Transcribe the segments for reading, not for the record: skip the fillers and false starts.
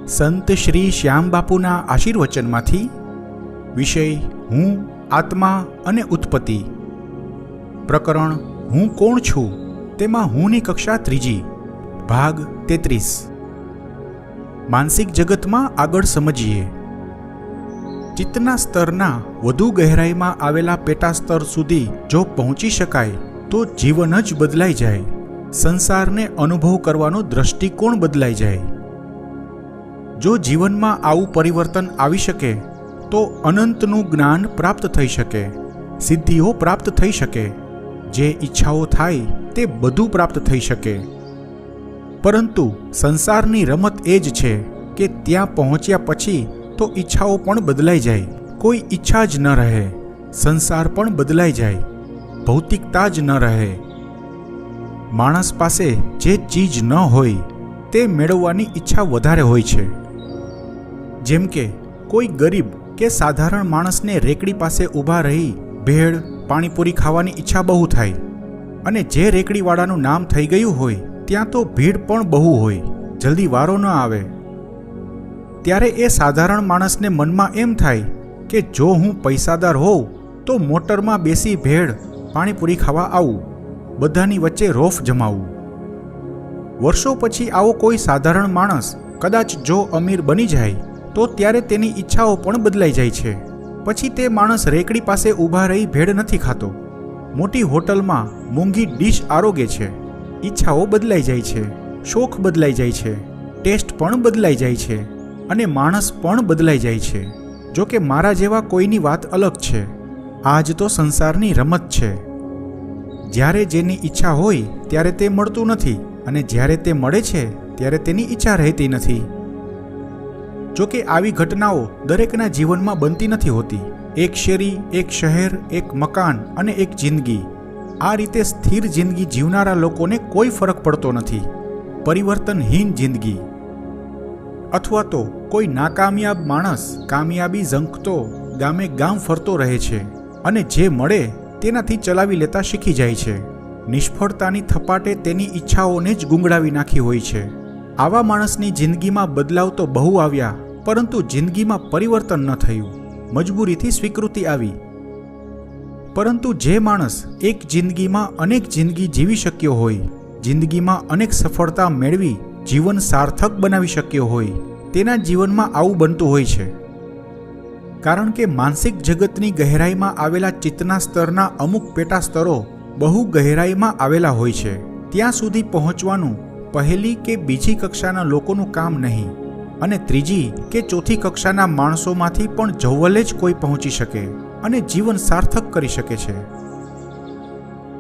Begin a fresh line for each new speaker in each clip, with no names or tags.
સંત શ્રી શ્યામબાપુના આશીર્વચનમાંથી વિષય હું, આત્મા અને ઉત્પત્તિ. પ્રકરણ હું કોણ છું તેમાં હુંની કક્ષા 3, ભાગ 33. માનસિક જગતમાં આગળ સમજીએ. ચિત્તના સ્તરના વધુ ગહેરાઈમાં આવેલા પેટા સ્તર સુધી જો પહોંચી શકાય તો જીવન જ બદલાઈ જાય. સંસારને અનુભવ કરવાનો દ્રષ્ટિકોણ બદલાઈ જાય. જો જીવનમાં આવું પરિવર્તન આવી શકે તો અનંતનું જ્ઞાન પ્રાપ્ત થઈ શકે, સિદ્ધિઓ પ્રાપ્ત થઈ શકે, જે ઈચ્છાઓ થાય તે બધું પ્રાપ્ત થઈ શકે. પરંતુ સંસારની રમત એ જ છે કે ત્યાં પહોંચ્યા પછી તો ઈચ્છાઓ પણ બદલાઈ જાય, કોઈ ઈચ્છા જ ન રહે. સંસાર પણ બદલાઈ જાય, ભૌતિકતા જ ન રહે. માણસ પાસે જે ચીજ ન હોય તે મેળવવાની ઈચ્છા વધારે હોય છે. જેમ કે કોઈ ગરીબ કે સાધારણ માણસને રેકડી પાસે ઊભા રહી ભેળ પાણીપુરી ખાવાની ઈચ્છા બહુ થાય, અને જે રેકડીવાળાનું નામ થઈ ગયું હોય ત્યાં તો ભીડ પણ બહુ હોય, જલ્દી વારો ન આવે. ત્યારે એ સાધારણ માણસને મનમાં એમ થાય કે જો હું પૈસાદાર હોઉં તો મોટરમાં બેસી ભેળ પાણીપુરી ખાવા આવું, બધાની વચ્ચે રોફ જમાવું. વર્ષો પછી આવો કોઈ સાધારણ માણસ કદાચ જો અમીર બની જાય તો ત્યારે તેની ઈચ્છાઓ પણ બદલાઈ જાય છે. પછી તે માણસ રેકડી પાસે ઊભા રહી ભેળ નથી ખાતો, મોટી હોટલમાં મોંઘી ડીશ આરોગે છે. ઈચ્છાઓ બદલાઈ જાય છે, શોખ બદલાઈ જાય છે, ટેસ્ટ પણ બદલાઈ જાય છે, અને માણસ પણ બદલાઈ જાય છે. જો કે મારા જેવા કોઈની વાત અલગ છે. આજ તો સંસારની રમત છે. જ્યારે જેની ઈચ્છા હોય ત્યારે તે મળતું નથી, અને જ્યારે તે મળે છે ત્યારે તેની ઈચ્છા રહેતી નથી. જો કે આવી ઘટનાઓ દરેકના જીવનમાં બનતી નથી હોતી. એક શેરી, એક શહેર, એક મકાન અને એક જિંદગી, આ રીતે સ્થિર જિંદગી જીવનારા લોકોને કોઈ ફરક પડતો નથી. પરિવર્તનહીન જિંદગી. અથવા તો કોઈ નાકામયાબ માણસ કામયાબી ઝંખતો ગામે ગામ ફરતો રહે છે અને જે મળે તેનાથી ચલાવી લેતા શીખી જાય છે. નિષ્ફળતાની થપાટે તેની ઈચ્છાઓને જ ગુંગળાવી નાખી હોય છે. આવા માણસની જિંદગીમાં બદલાવ તો બહુ આવ્યા, પરંતુ જિંદગીમાં પરિવર્તન ન થયું. મજબૂરીથી સ્વીકૃતિ આવી. પરંતુ જે માણસ એક જિંદગીમાં અનેક જિંદગી જીવી શક્યો હોય, જિંદગીમાં અનેક સફળતા મેળવી જીવન સાર્થક બનાવી શક્યો હોય, તેના જીવનમાં આવું બનતું હોય છે. કારણ કે માનસિક જગતની ગહેરાઈમાં આવેલા ચિત્તના સ્તરના અમુક પેટા સ્તરો બહુ ગહેરાઈમાં આવેલા હોય છે. ત્યાં સુધી પહોંચવાનું પહેલી કે બીજી કક્ષાના લોકોનું કામ નહીં, અને ત્રીજી કે ચોથી કક્ષાના માણસોમાંથી પણ જવલે જ કોઈ પહોંચી શકે અને જીવન સાર્થક કરી શકે છે.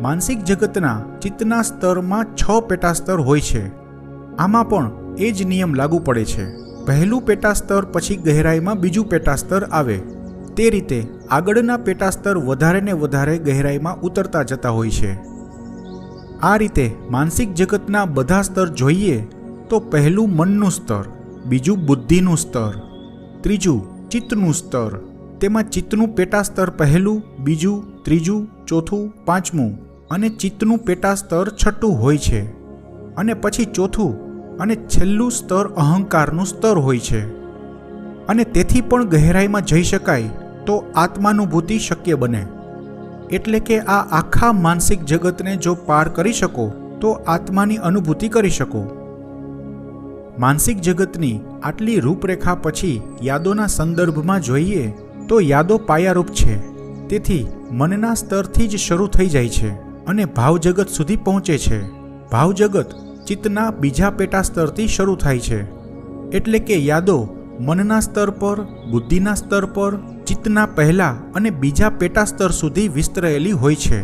માનસિક જગતના ચિત્તના સ્તરમાં 6 પેટા સ્તર હોય છે. આમાં પણ એ જ નિયમ લાગુ પડે છે. પહેલું પેટા સ્તર પછી ગહેરાઈમાં બીજું પેટા સ્તર આવે. તે રીતે આગળના પેટા સ્તર વધારે ને વધારે ગહેરાઈમાં ઉતરતા જતા હોય છે. આ રીતે માનસિક જગતના બધા સ્તર જોઈએ તો પહેલું મનનું સ્તર, બીજું બુદ્ધિનું સ્તર, ત્રીજું ચિત્તનું સ્તર. તેમાં ચિત્તનું પેટા સ્તર પહેલું, બીજું, ત્રીજું, ચોથું, પાંચમું, અને ચિત્તનું પેટા સ્તર છઠ્ઠું હોય છે. અને પછી ચોથું અને છેલ્લું સ્તર અહંકારનું સ્તર હોય છે. અને તેથી પણ ગહેરાઈમાં જઈ શકાય તો આત્માનુભૂતિ શક્ય બને. એટલે કે આ આખા માનસિક જગતને જો પાર કરી શકો તો આત્માની અનુભૂતિ કરી શકો. માનસિક જગતની આટલી રૂપરેખા પછી યાદોના સંદર્ભમાં જોઈએ તો યાદો પાયારૂપ છે. તેથી મનના સ્તરથી જ શરૂ થઈ જાય છે અને ભાવજગત સુધી પહોંચે છે. ભાવજગત ચિત્તના બીજા પેટા સ્તરથી શરૂ થાય છે. એટલે કે યાદો મનના સ્તર પર, બુદ્ધિના સ્તર પર, ચિત્તના પહેલા અને બીજા પેટા સ્તર સુધી વિસ્તરેલી હોય છે.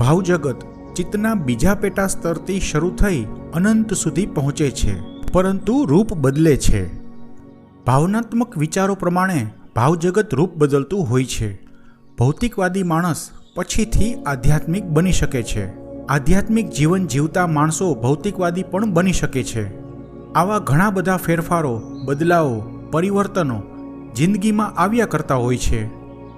ભાવજગત ચિત્તના બીજા પેટા સ્તરથી શરૂ થઈ અનંત સુધી પહોંચે છે, પરંતુ રૂપ બદલે છે. ભાવનાત્મક વિચારો પ્રમાણે ભાવજગત રૂપ બદલતું હોય છે. ભૌતિકવાદી માણસ પછીથી આધ્યાત્મિક બની શકે છે. આધ્યાત્મિક જીવન જીવતા માણસો ભૌતિકવાદી પણ બની શકે છે. આવા ઘણા બધા ફેરફારો, બદલાવો, પરિવર્તનો જિંદગીમાં આવ્યા કરતા હોય છે.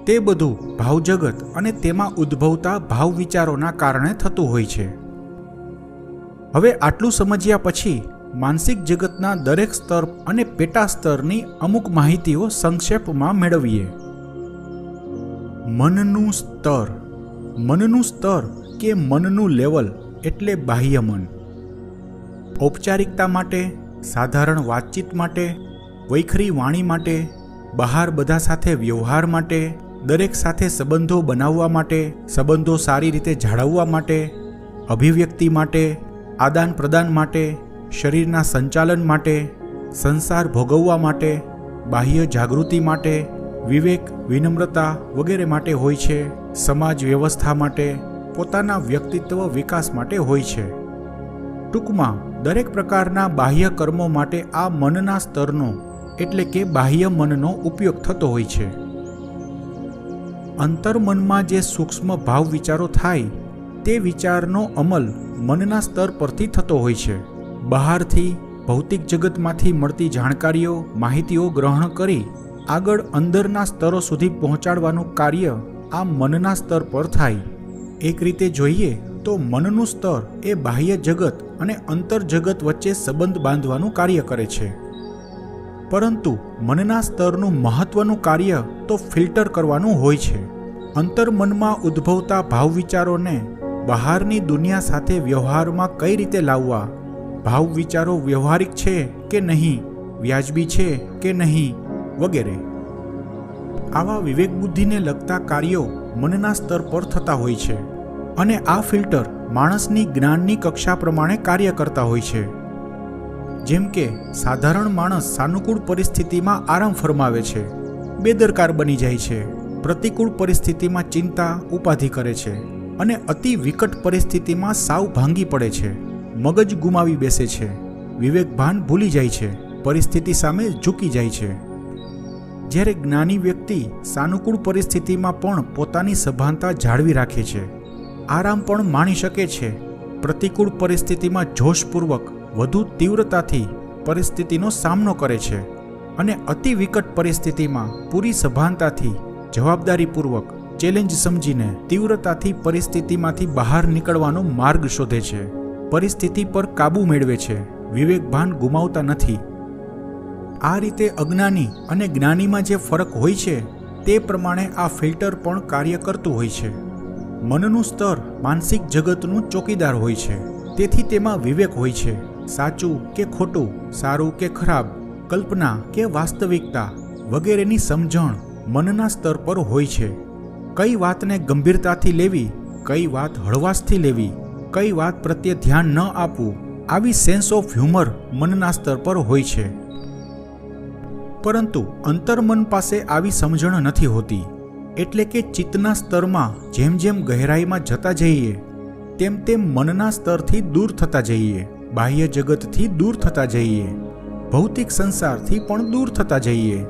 તે બધું ભાવજગત અને તેમાં ઉદ્ભવતા ભાવ વિચારોના કારણે થતું હોય છે. હવે આટલું સમજ્યા પછી માનસિક જગતના દરેક સ્તર અને પેટા સ્તરની અમુક માહિતીઓ સંક્ષેપમાં મેળવીએ. મનનું સ્તર. મનનું સ્તર કે મનનું લેવલ એટલે બાહ્ય મન. ઔપચારિકતા માટે, સાધારણ વાતચીત માટે, વૈખરી વાણી માટે, બહાર બધા સાથે વ્યવહાર માટે, દરેક સાથે સંબંધો બનાવવા માટે, સંબંધો સારી રીતે જાળવવા માટે, અભિવ્યક્તિ માટે, આદાન પ્રદાન માટે, શરીરના સંચાલન માટે, સંસાર ભોગવવા માટે, બાહ્ય જાગૃતિ માટે, વિવેક, વિનમ્રતા વગેરે માટે હોય છે. સમાજ વ્યવસ્થા માટે, પોતાના વ્યક્તિત્વ વિકાસ માટે હોય છે. ટૂંકમાં દરેક પ્રકારના બાહ્ય કર્મો માટે આ મનના સ્તરનો એટલે કે બાહ્ય મનનો ઉપયોગ થતો હોય છે. અંતર્મનમાં જે સૂક્ષ્મ ભાવ વિચારો થાય તે વિચારનો અમલ મનના સ્તર પરથી થતો હોય છે. બહારથી ભૌતિક જગતમાંથી મળતી જાણકારીઓ, માહિતીઓ ગ્રહણ કરી આગળ અંદરના સ્તરો સુધી પહોંચાડવાનું કાર્ય આ મનના સ્તર પર થાય. એક રીતે જોઈએ તો મનનું સ્તર એ બાહ્ય જગત અને અંતર જગત વચ્ચે સંબંધ બાંધવાનું કાર્ય કરે છે. પરંતુ મનના સ્તરનું મહત્વનું કાર્ય તો ફિલ્ટર કરવાનું હોય છે. અંતર્મનમાં ઉદ્ભવતા ભાવ વિચારોને બહારની દુનિયા સાથે વ્યવહારમાં કઈ રીતે લાવવા, ભાવ વિચારો વ્યવહારિક છે કે નહીં, વ્યાજબી છે કે નહીં વગેરે. આવા વિવેક બુદ્ધિને લગતા કાર્યો મનના સ્તર પર થતા હોય છે અને આ ફિલ્ટર માણસની જ્ઞાનની કક્ષા પ્રમાણે કાર્ય કરતા હોય છે. જેમ કે સાધારણ માણસ સાનુકૂળ પરિસ્થિતિમાં આરામ ફરમાવે છે, બેદરકાર બની જાય છે, પ્રતિકૂળ પરિસ્થિતિમાં ચિંતા ઉપાધિ કરે છે અને અતિ વિકટ પરિસ્થિતિમાં સાવ ભાંગી પડે છે, મગજ ગુમાવી બેસે છે, વિવેક ભાન ભૂલી જાય છે, પરિસ્થિતિ સામે ઝૂકી જાય છે. જ્યારે જ્ઞાની વ્યક્તિ સાનુકૂળ પરિસ્થિતિમાં પણ પોતાની સભાનતા જાળવી રાખે છે, આરામ પણ માણી શકે છે, પ્રતિકૂળ પરિસ્થિતિમાં જોશપૂર્વક વધુ તીવ્રતાથી પરિસ્થિતિનો સામનો કરે છે અને અતિ વિકટ પરિસ્થિતિમાં પૂરી સભાનતાથી, જવાબદારીપૂર્વક, ચેલેન્જ સમજીને તીવ્રતાથી પરિસ્થિતિમાંથી બહાર નીકળવાનો માર્ગ શોધે છે, પરિસ્થિતિ પર કાબૂ મેળવે છે, વિવેક ભાન ગુમાવતા નથી. આ રીતે અજ્ઞાની અને જ્ઞાનીમાં જે ફરક હોય છે તે પ્રમાણે આ ફિલ્ટર પણ કાર્ય કરતું હોય છે. મનનું સ્તર માનસિક જગતનું ચોકીદાર હોય છે, તેથી તેમાં વિવેક હોય છે. સાચું કે ખોટું, સારું કે ખરાબ, કલ્પના કે વાસ્તવિકતા વગેરેની સમજણ મનના સ્તર પર હોય છે. કઈ વાતને ગંભીરતાથી લેવી, કઈ વાત હળવાશથી લેવી, કઈ વાત પ્રત્યે ધ્યાન ન આપવું, આવી સેન્સ ઓફ હ્યુમર મનના સ્તર પર હોય છે. પરંતુ અંતર્મન પાસે આવી સમજણ નથી હોતી. એટલે કે ચિત્તના સ્તરમાં જેમ જેમ ગહેરાઈમાં જતા જઈએ તેમ તેમ મનના સ્તરથી દૂર થતા જઈએ, બાહ્ય જગતથી દૂર થતા જઈએ, ભૌતિક સંસારથી પણ દૂર થતા જઈએ.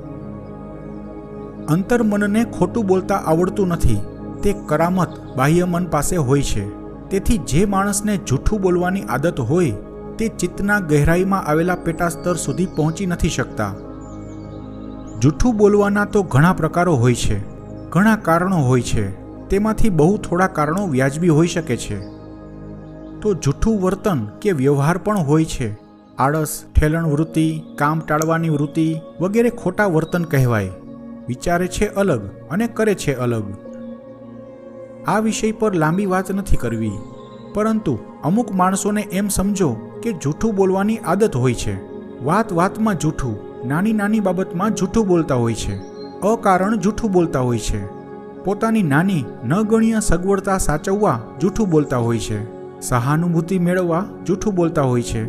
અંતર્મનને ખોટું બોલતા આવડતું નથી, તે કરામત બાહ્ય મન પાસે હોય છે. તેથી જે માણસને જૂઠું બોલવાની આદત હોય તે ચિત્તના ગહેરાઈમાં આવેલા પેટા સ્તર સુધી પહોંચી નથી શકતા. જૂઠું બોલવાના તો ઘણા પ્રકારો હોય છે, ઘણા કારણો હોય છે, તેમાંથી બહુ થોડા કારણો વ્યાજબી હોઈ શકે છે. તો જૂઠું વર્તન કે વ્યવહાર પણ હોય છે. આળસ, ઠેલણ વૃત્તિ, કામ ટાળવાની વૃત્તિ વગેરે ખોટા વર્તન કહેવાય. વિચારે છે અલગ અને કરે છે અલગ. આ વિષય પર લાંબી વાત નથી કરવી, પરંતુ અમુક માણસોને એમ સમજો કે જૂઠું બોલવાની આદત હોય છે. વાત વાતમાં જૂઠું, નાની નાની બાબતમાં જૂઠું બોલતા હોય છે, અકારણ જૂઠું બોલતા હોય છે, પોતાની નાની ન ગણ્ય સગવડતા સાચવવા જૂઠું બોલતા હોય છે, સહાનુભૂતિ મેળવવા જૂઠું બોલતા હોય છે,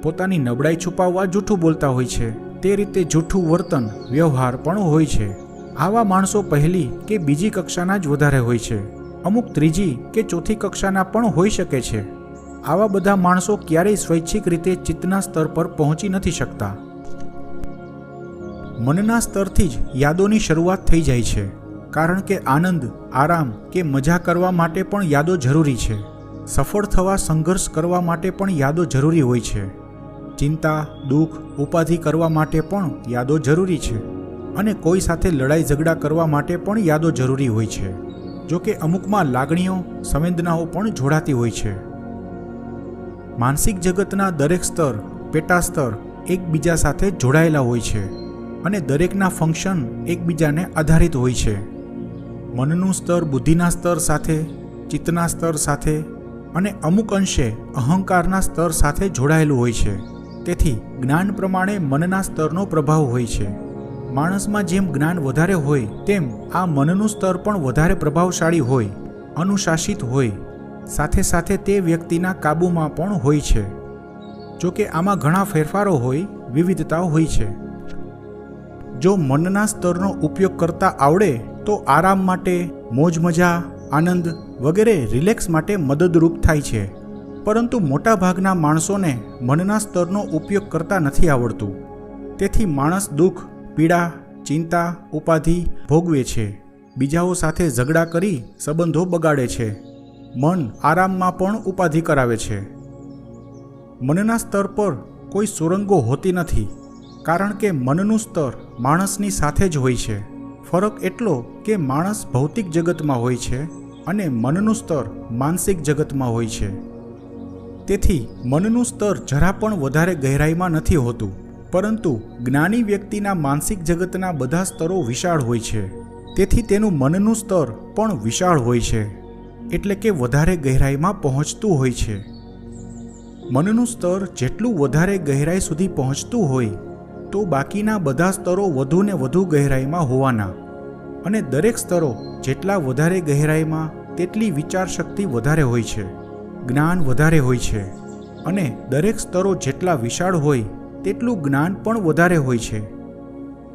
પોતાની નબળાઈ છુપાવવા જૂઠું બોલતા હોય છે. તે રીતે જૂઠું વર્તન, વ્યવહાર પણ હોય છે. આવા માણસો પહેલી કે બીજી કક્ષાના જ વધારે હોય છે, અમુક ત્રીજી કે ચોથી કક્ષાના પણ હોઈ શકે છે. આવા બધા માણસો ક્યારેય સ્વૈચ્છિક રીતે ચિત્તના સ્તર પર પહોંચી નથી શકતા. મનના સ્તરથી જ યાદોની શરૂઆત થઈ જાય છે, કારણ કે આનંદ, આરામ કે મજા કરવા માટે પણ યાદો જરૂરી છે. સફળ થવા, સંઘર્ષ કરવા માટે પણ યાદો જરૂરી હોય છે. ચિંતા, દુઃખ, ઉપાધિ કરવા માટે પણ યાદો જરૂરી છે અને કોઈ સાથે લડાઈ ઝઘડા કરવા માટે પણ યાદો જરૂરી હોય છે. જો કે અમુકમાં લાગણીઓ, સંવેદનાઓ પણ જોડાતી હોય છે. માનસિક જગતના દરેક સ્તર પેટાસ્તર એકબીજા સાથે જોડાયેલા હોય છે અને દરેકના ફંક્શન એકબીજાને આધારિત હોય છે. મનનું સ્તર બુદ્ધિના સ્તર સાથે, ચિત્તના સ્તર સાથે અને અમુક અંશે અહંકારના સ્તર સાથે જોડાયેલું હોય છે. તેથી જ્ઞાન પ્રમાણે મનના સ્તરનો પ્રભાવ હોય છે. માણસમાં જેમ જ્ઞાન વધારે હોય તેમ આ મનનું સ્તર પણ વધારે પ્રભાવશાળી હોય, અનુશાસિત હોય, સાથે સાથે તે વ્યક્તિના કાબૂમાં પણ હોય છે. જો કે આમાં ઘણા ફેરફારો હોય, વિવિધતાઓ હોય છે. જો મનના સ્તરનો ઉપયોગ કરતા આવડે તો આરામ માટે, મોજ મજા, આનંદ વગેરે રિલેક્સ માટે મદદરૂપ થાય છે. પરંતુ મોટાભાગના માણસોને મનના સ્તરનો ઉપયોગ કરતા નથી આવડતું. તેથી માણસ દુઃખ, પીડા, ચિંતા, ઉપાધિ ભોગવે છે. બીજાઓ સાથે ઝઘડા કરી સંબંધો બગાડે છે. મન આરામમાં પણ ઉપાધિ કરાવે છે. મનના સ્તર પર કોઈ સુરંગો હોતી નથી, કારણ કે મનનું સ્તર માણસની સાથે જ હોય છે. ફરક એટલો કે માણસ ભૌતિક જગતમાં હોય છે અને મનનું સ્તર માનસિક જગતમાં હોય છે. તેથી મનનું સ્તર જરા પણ વધારે ગહેરાઈમાં નથી હોતું, પરંતુ જ્ઞાની વ્યક્તિના માનસિક જગતના બધા સ્તરો વિશાળ હોય છે. તેથી તેનું મનનું સ્તર પણ વિશાળ હોય છે, એટલે કે વધારે ગહેરાઈમાં પહોંચતું હોય છે. મનનું સ્તર જેટલું વધારે ગહેરાઈ સુધી પહોંચતું હોય તો બાકીના બધા સ્તરો વધુ ને વધુ ગહેરાઈમાં હોવાના, અને દરેક સ્તરો જેટલા વધારે ગહેરાઈમાં તેટલી વિચાર શક્તિ વધારે હોય છે, જ્ઞાન વધારે હોય છે. અને દરેક સ્તરો જેટલા વિશાળ હોય તેટલું જ્ઞાન પણ વધારે હોય છે,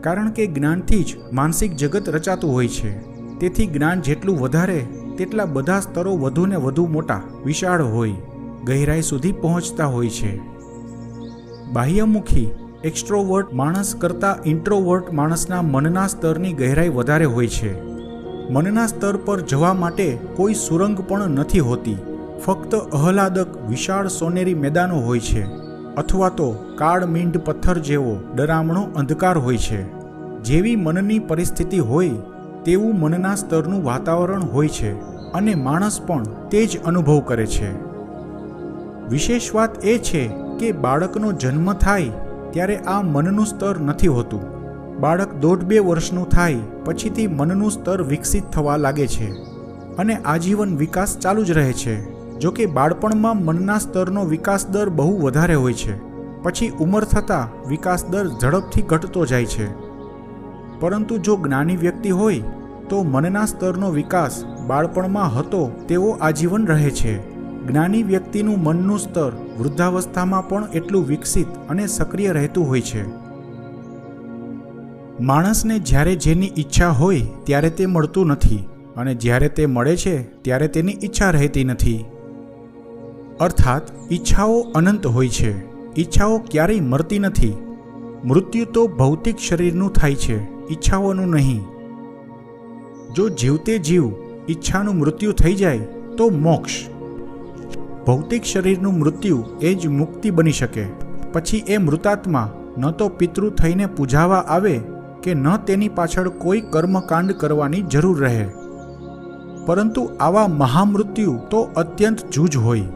કારણ કે જ્ઞાનથી જ માનસિક જગત રચાતું હોય છે. તેથી જ્ઞાન જેટલું વધારે તેટલા બધા સ્તરો વધુ ને વધુ મોટા, વિશાળ હોય, ગહેરાઈ સુધી પહોંચતા હોય છે. બાહ્યમુખી એક્સ્ટ્રોવર્ટ માણસ કરતાં ઇન્ટ્રોવર્ટ માણસના મનના સ્તરની ગહેરાઈ વધારે હોય છે. મનના સ્તર પર જવા માટે કોઈ સુરંગ પણ નથી હોતી. ફક્ત આહલાદક વિશાળ સોનેરી મેદાનો હોય છે, અથવા તો કાળ મીંડ પથ્થર જેવો ડરામણો અંધકાર હોય છે. જેવી મનની પરિસ્થિતિ હોય તેવું મનના સ્તરનું વાતાવરણ હોય છે, અને માણસ પણ તે જ અનુભવ કરે છે. વિશેષ વાત એ છે કે બાળકનો જન્મ થાય ત્યારે આ મનનું સ્તર નથી હોતું. બાળક 1.5-2 વર્ષનું થાય પછીથી મનનું સ્તર વિકસિત થવા લાગે છે અને આજીવન વિકાસ ચાલુ જ રહે છે. જો કે બાળપણમાં મનના સ્તરનો વિકાસ દર બહુ વધારે હોય છે. પછી ઉંમર થતાં વિકાસ દર ઝડપથી ઘટતો જાય છે. પરંતુ જો જ્ઞાની વ્યક્તિ હોય તો મનના સ્તરનો વિકાસ બાળપણમાં હતો તેવો આજીવન રહે છે. જ્ઞાની વ્યક્તિનું મનનું સ્તર વૃદ્ધાવસ્થામાં પણ એટલું વિકસિત અને સક્રિય રહેતું હોય છે. માણસને જ્યારે જેની ઈચ્છા હોય ત્યારે તે મળતું નથી, અને જ્યારે તે મળે છે ત્યારે તેની ઈચ્છા રહેતી નથી. અર્થાત ઈચ્છાઓ અનંત હોય છે. ઈચ્છાઓ ક્યારેય મરતી નથી. મૃત્યુ તો ભૌતિક શરીરનું થાય છે, ઈચ્છાઓનું નહીં. જો જીવતે જીવ ઈચ્છાનું મૃત્યુ થઈ જાય તો મોક્ષ. ભૌતિક શરીરનું મૃત્યુ એ જ મુક્તિ બની શકે. પછી એ મૃતાત્મા ન તો પિતૃ થઈને પૂજાવા આવે કે ન તેની પાછળ કોઈ કર્મકાંડ કરવાની જરૂર રહે. પરંતુ આવા મહામૃત્યુ તો અત્યંત જૂજ હોય.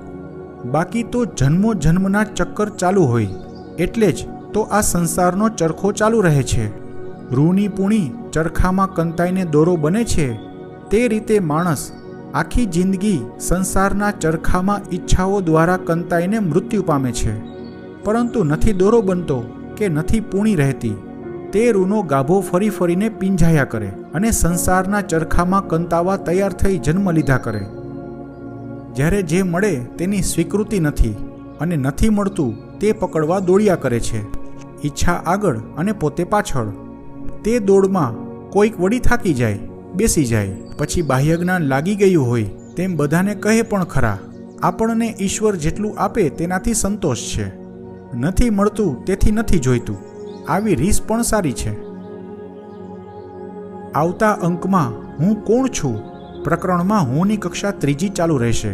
બાકી તો જન્મો જન્મના ચક્કર ચાલુ હોય. એટલે જ તો આ સંસારનો ચરખો ચાલુ રહે છે. રૂની પૂણી ચરખામાં કંતાઈને દોરો બને છે, તે રીતે માણસ આખી જિંદગી સંસારના ચરખામાં ઈચ્છાઓ દ્વારા કંતાઈને મૃત્યુ પામે છે. પરંતુ નથી દોરો બનતો કે નથી પૂણી રહેતી. તે રૂનો ગાભો ફરી ફરીને પીંજાયા કરે અને સંસારના ચરખામાં કંતાવા તૈયાર થઈ જન્મ લીધા કરે. જ્યારે જે મળે તેની સ્વીકૃતિ નથી, અને નથી મળતું તે પકડવા દોડ્યા કરે છે. ઈચ્છા આગળ અને પોતે પાછળ. તે દોડમાં કોઈક વળી થાકી જાય, બેસી જાય. પછી બાહ્ય જ્ઞાન લાગી ગયું હોય તેમ બધાને કહે પણ ખરા, આપણને ઈશ્વર જેટલું આપે તેનાથી સંતોષ છે. નથી મળતું તેથી નથી જોઈતું. આવી રીસ પણ સારી છે. આવતા અંકમાં હું કોણ છું પ્રકરણમાં હુંની કક્ષા 3જી ચાલુ રહેશે.